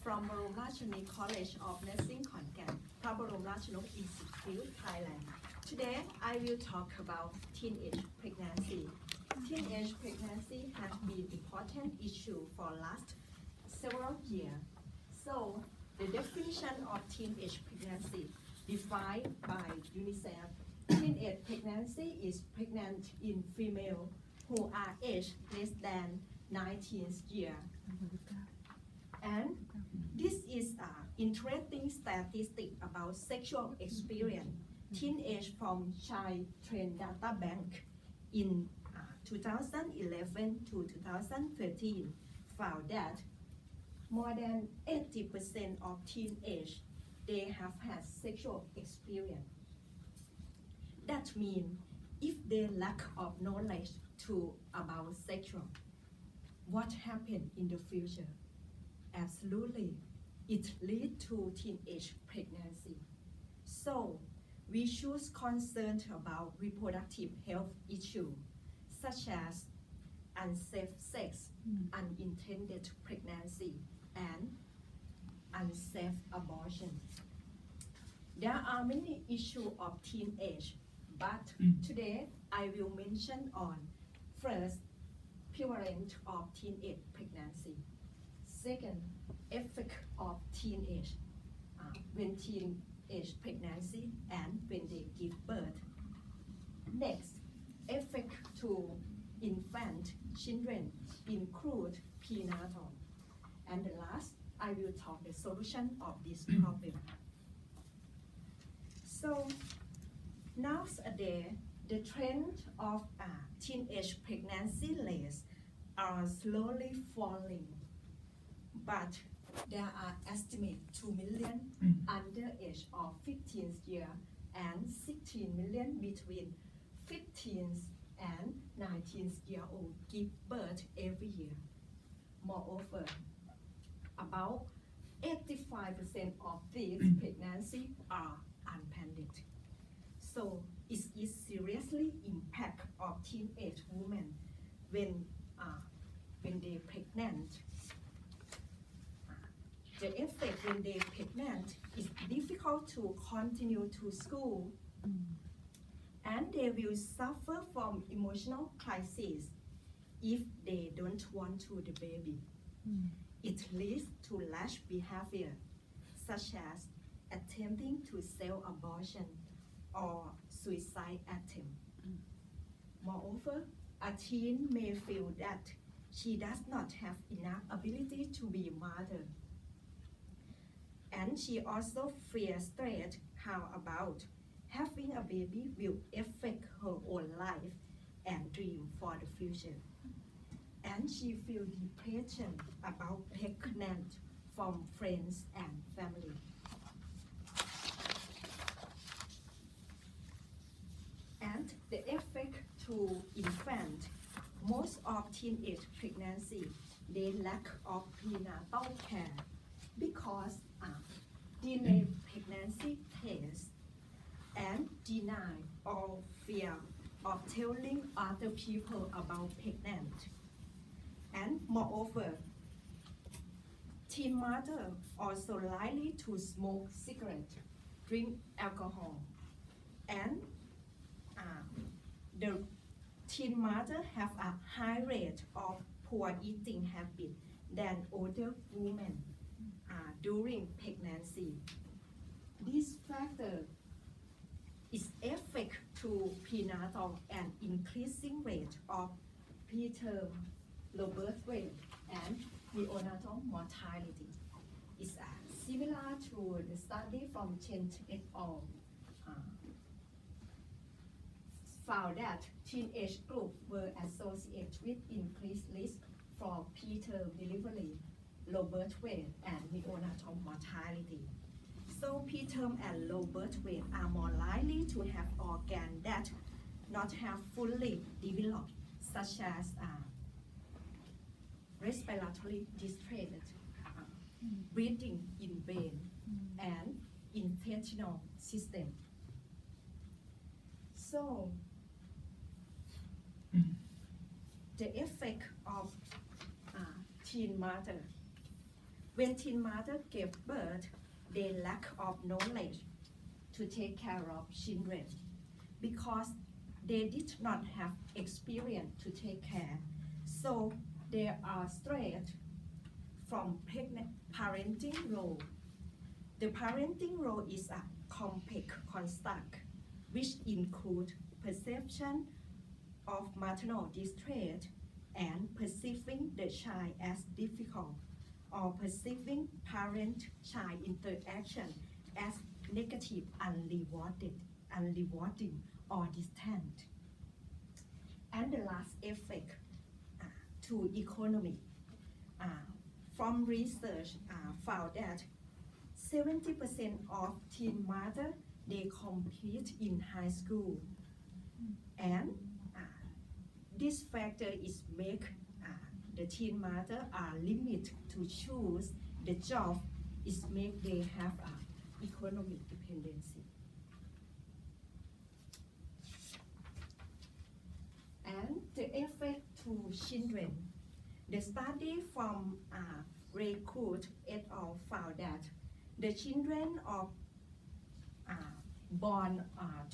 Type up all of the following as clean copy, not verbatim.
from บรมราชชนนี College of Nursing ขอนแก่น พระบรมราชชนก Institute Thailand. Today I will talk about teenage pregnancy. Teenage pregnancy has been an important issue for last several years. So the definition of teenage pregnancy defined by UNICEF. Teenage pregnancy is pregnant in female who are aged less than 19 years. And this is an interesting statistic about sexual experience. Teenage from Child Trend Data Bank in 2011 to 2013 found that more than 80% of teenage they have had sexual experience. That means if they lack of knowledge about sexual, what happened in the future? Absolutely, it leads to teenage pregnancy. So we should concern about reproductive health issues such as unsafe sex, unintended pregnancy, and unsafe abortion. There are many issues of teenage, but today I will mention on first, prevalence of teenage pregnancy. Second, effect of teenage when teenage pregnancy and when they give birth. Next, effect to infant children include prenatal. And the last, I will talk the solution of this problem. So nowadays, the trend of teenage pregnancy rates are slowly falling, but there are estimated 2 million under age of 15 years and 16 million between 15 and 19 years old give birth every year. Moreover, about 85% of these pregnancies are unplanned. So it is seriously impact of teenage women when they pregnant. The effect when they pregnant is difficult to continue to school, and they will suffer from emotional crisis if they don't want to the baby. It leads to rash behavior such as attempting to self-abortion or suicide attempt. Moreover, a teen may feel that she does not have enough ability to be a mother. And she also fears stress how about having a baby will affect her own life and dream for the future. And she feels depression about pregnant from friends and family. And the effect to infant, most of teenage pregnancy, they lack of prenatal care because delay pregnancy tests and deny or fear of telling other people about pregnant. And moreover, teen mother also likely to smoke cigarette, drink alcohol, and the teen mother have a high rate of poor eating habit than older women during pregnancy. This factor is effect to prenatal and increasing rate of preterm low birth weight and neonatal mortality. It's similar to the study from Chen et al. Found that teenage group were associated with increased risk for preterm delivery, low birth weight, and neonatal mortality. So preterm and low birth weight are more likely to have organs that not have fully developed, such as respiratory distress, breathing in vein, and intestinal system. So the effect of teen mother When teen mothers gave birth, they lack of knowledge to take care of children because they did not have experience to take care. So they are strayed from parenting role. The parenting role is a complex construct which includes perception of maternal distress and perceiving the child as difficult or perceiving parent-child interaction as negative, unrewarding or distant. And the last effect to economy. From research found that 70% of teen mothers they compete in high school, and this factor is make the teen mother are limited to choose the job. Is make they have economic dependency. And the effect to children. The study from Recruit et al. Found that the children of born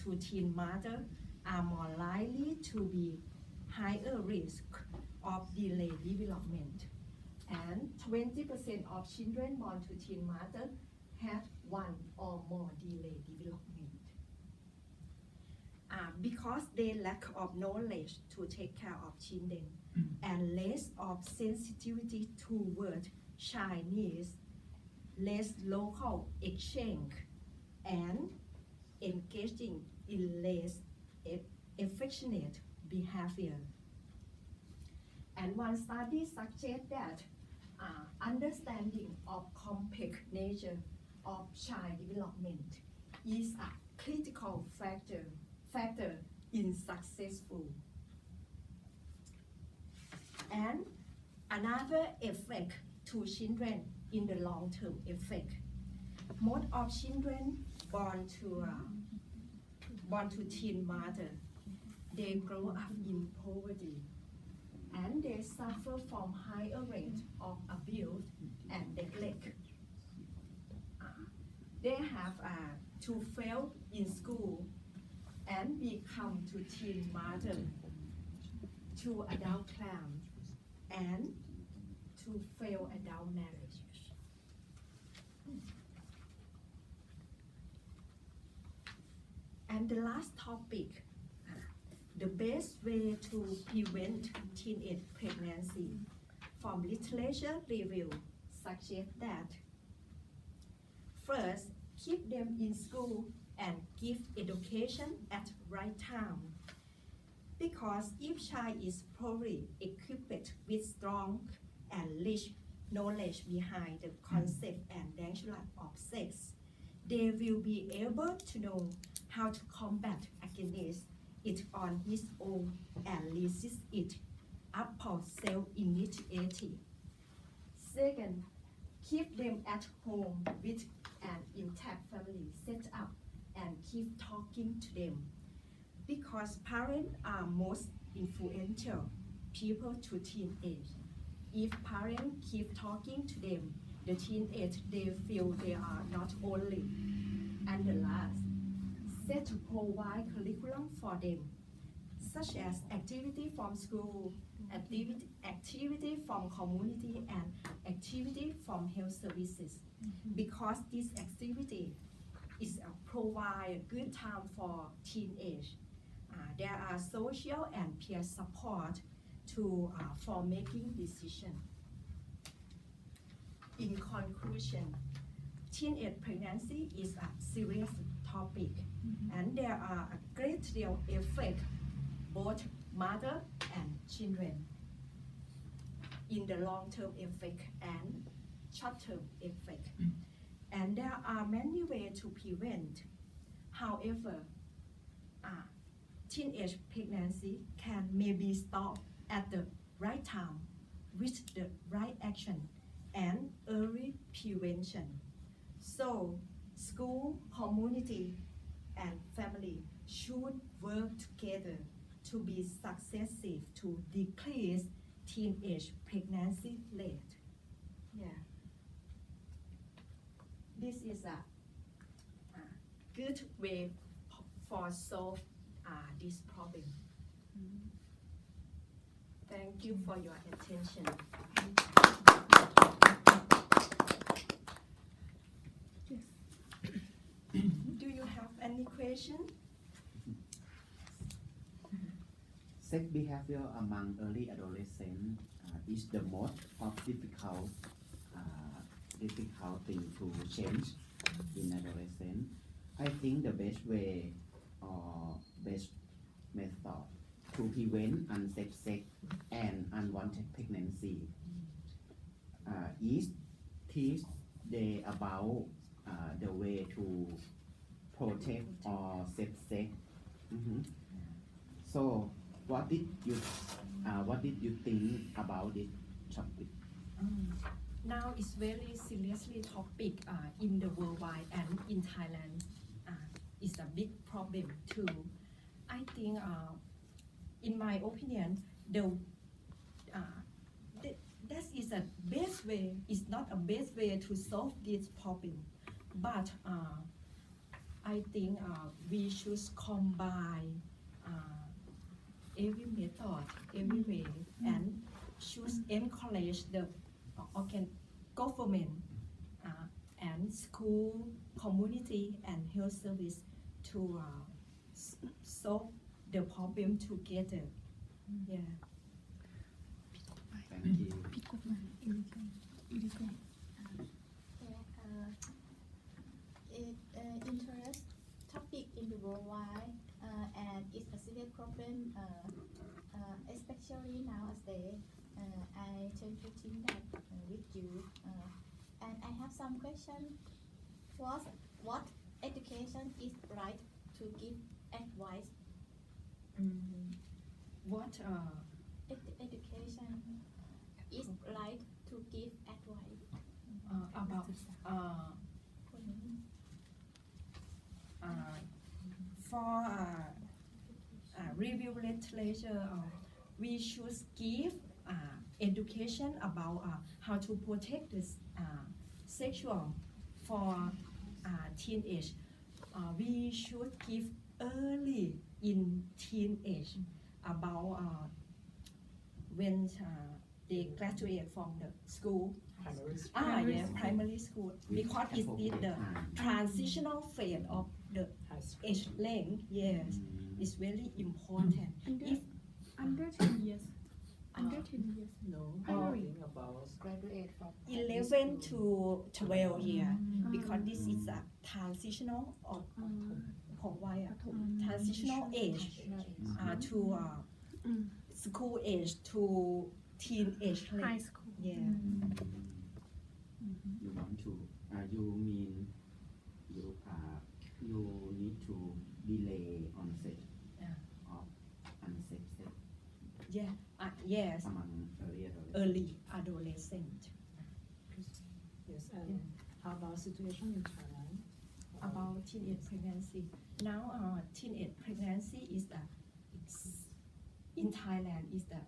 to teen mother are more likely to be higher risk of delayed development, and 20% of children born to teen mother had one or more delayed development. Because they lack of knowledge to take care of children and less of sensitivity toward child needs, less local exchange, and engaging in less affectionate behavior. And one study suggests that understanding of complex nature of child development is a critical factor in successful. And another effect to children in the long-term effect. Most of children born to teen mother, they grow up in poverty, and they suffer from higher rate of abuse and neglect. They have to fail in school and become to teen mother, to adult clan, and to fail adult marriage. And the last topic, the best way to prevent teenage pregnancy. From literature review suggests that first, keep them in school and give education at right time. Because if child is properly equipped with strong and rich knowledge behind the concept and nature of sex, they will be able to know how to combat against it on his own and resist it upon self-initiative. Second, keep them at home with an intact family set up and keep talking to them, because parents are most influential people to teenage. If parents keep talking to them, the teenage they feel they are not only. And the last, set to provide curriculum for them, such as activity from school, activity from community, and activity from health services, because this activity is provide a good time for teenage. There are social and peer support for making decisions. In conclusion, teenage pregnancy is a serious topic, and there are a great deal effect both mother and children in the long-term effect and short-term effect. And there are many ways to prevent. However, teenage pregnancy can maybe stop at the right time with the right action and early prevention. So, school, community, and family should work together to be successful to decrease teenage pregnancy rate. Yeah. this is a good way for solve this problem. Thank you for your attention. Do you have any question? Sex behavior among early adolescents is the most difficult thing to change in adolescence. I think the best way or best method to prevent unsafe sex and unwanted pregnancy is teach them about the way to protect or safe sex. So what did you think about this topic? Now it's very seriously topic in the worldwide and in Thailand. It's a big problem too. I think, in my opinion, that is a best way. It's not a best way to solve this problem, but I think we should combine every method, every way, and should encourage the government and school, community, and health service to solve the problem together. Yeah. Thank you. Interest topic in the worldwide and it's a serious problem, especially nowadays. I tend to think that with you, and I have some question. What education is right to give advice? What Education is right to give advice about for review literature, we should give education about how to protect this sexual for teenage. We should give early in teenage about when they graduate from the school. Primary school, because it is the transitional phase of the age length. Yes, it's very important. If under 10 years. Under 10 years. No, Primary. talking about graduate from 11 to 12 years, because this is a transitional or transitional age to school age to teenage High length. school. Yeah. You want to you mean you need to delay onset of unsafe sex Yeah. Yes. among early adolescents. Early adolescent. yes, and how about situation in Thailand? About teenage pregnancy. Now, teenage pregnancy is in Thailand is the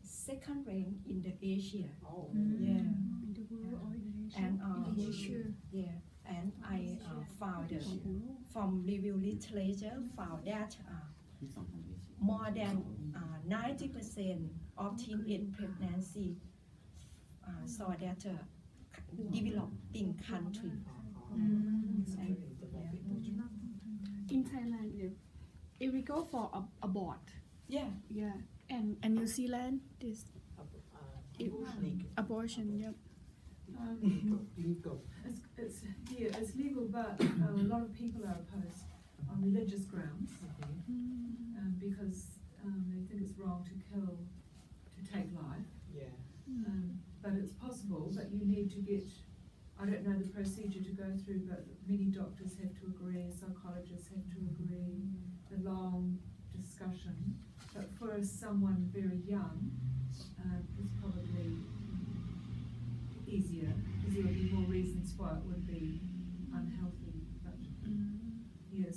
second rank in the Asia. Oh, Yeah. In the world or in Asia. And in Asia. yeah, and I found from review literature found that ที่สองของเอเชีย more than 90% of teenage pregnancy saw that developing country. In Thailand, it's illegal for abort. Yeah. Yeah. And New Zealand, this abortion. Yep. legal. It's legal, but a lot of people are opposed on religious grounds because they think it's wrong to take life. Yeah. But it's possible, but you need to get, I don't know the procedure to go through, but many doctors have to agree, psychologists have to agree, the long discussion. But for someone very young, it's probably easier, because there would be more reasons why it would be unhealthy. But yeah,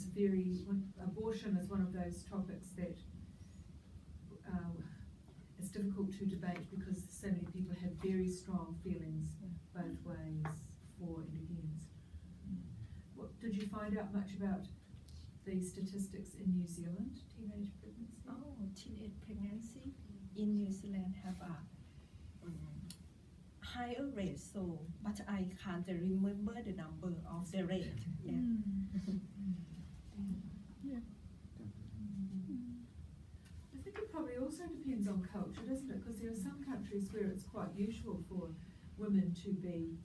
abortion is one of those topics that it's difficult to debate because so many people have very strong feelings both ways, for and against. find out much about the statistics in New Zealand, teenage pregnancy? Oh, teenage pregnancy in New Zealand have a higher rate, so but I can't remember the number of the rate. Yeah. I think it probably also depends on culture, doesn't it? Because there are some countries where it's quite usual for women to be,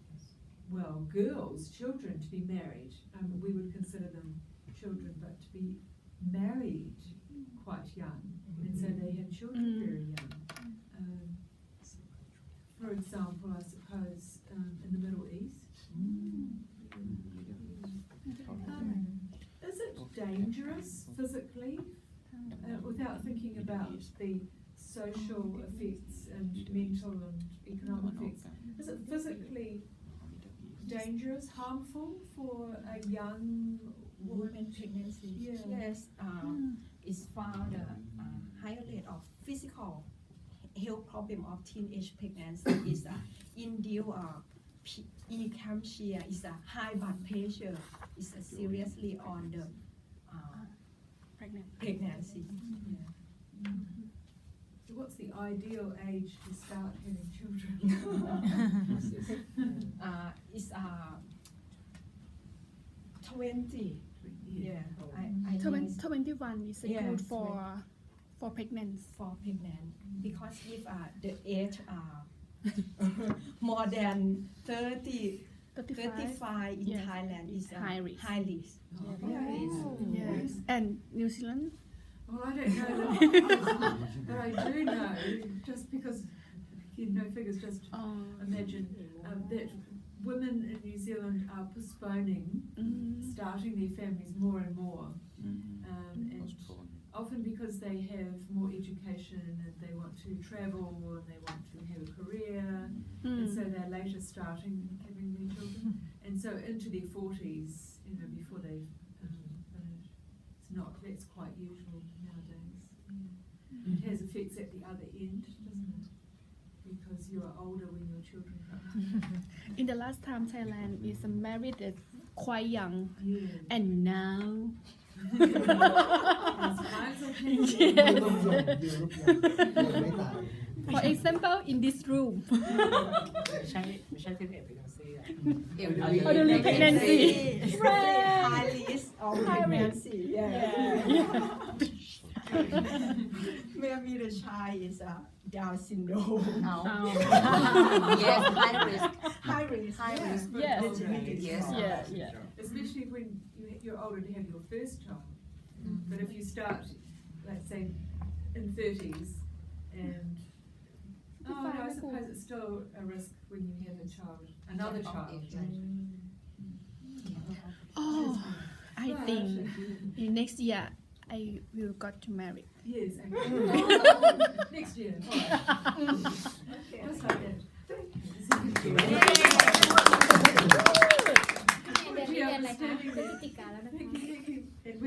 well, girls, children to be married. We would consider them children, but to be married quite young, and so they have children very young. For example, I suppose in the Middle East. Is it dangerous physically, without thinking about the social effects and mental and economic effects? Is it physically dangerous, harmful for a young Women pregnancy. Yeah. Yes, it's found a higher rate of physical health problem of teenage pregnancy is induced eclampsia, is a high blood pressure, is seriously on the pregnancy. Yeah. So what's the ideal age to start having children? It's 20. Yeah, I think 21 is Yeah, good for pregnancy. for pregnant because if the age more than 35 in Yes. Thailand is High risk. High risk. Yes. And New Zealand? Well, I don't know, but I do know, just because, figures, just imagine that women in New Zealand are postponing starting their families more and more, and often because they have more education and they want to travel and they want to have a career, and so they're later starting having their children, and so into their 40s, before they finish. That's quite usual nowadays. Yeah. It has effects at the other end, doesn't it? Because you are older when your children come. In the last time, Thailand is married at quite young, Yeah. and now Times are changing. for example, in this room, ไม่ใช่ที่เด็กเป็นกันซี่ elderly pregnancy. High risk of pregnancy. Maybe the child is Down syndrome. Yes, high risk. High risk. High risk. Yes. Yes. Yes. Especially when you're older to have your first child. But if you start, let's say, in 30s, and no, I suppose it's still a risk when you have a child, another child. Oh, I think in next year I will got to marry. Yes. Okay. Next year. All right.